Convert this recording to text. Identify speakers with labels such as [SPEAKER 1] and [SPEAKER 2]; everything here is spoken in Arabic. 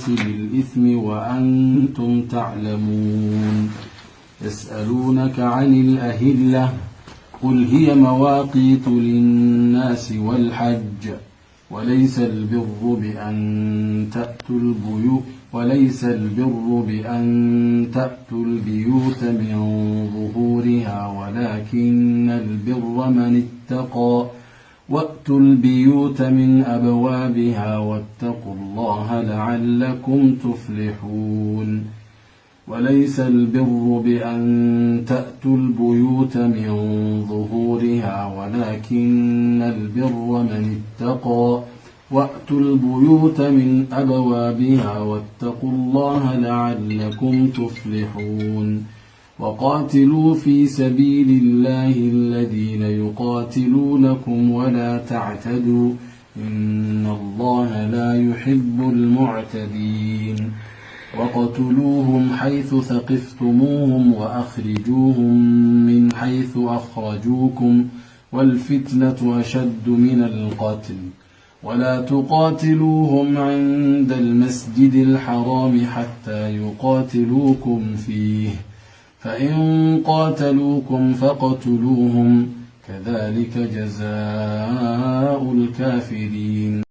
[SPEAKER 1] الناس بالإثم وأنتم تعلمون. يسألونك عن الأهلة قل هي مواقيت للناس والحج وليس البر بأن تأتوا البيوت من ظهورها ولكن البر من اتقى وأتوا البيوت من أبوابها واتقوا الله لعلكم تفلحون. وليس البر بأن تأتوا البيوت من ظهورها ولكن البر من اتقى وأتوا البيوت من أبوابها واتقوا الله لعلكم تفلحون. وقاتلوا في سبيل الله الذين يقاتلونكم ولا تعتدوا إن الله لا يحب المعتدين. وقتلوهم حيث ثقفتموهم وأخرجوهم من حيث أخرجوكم والفتنة أشد من القتل ولا تقاتلوهم عند المسجد الحرام حتى يقاتلوكم فيه فإن قاتلوكم فاقتلوهم كذلك جزاء الكافرين.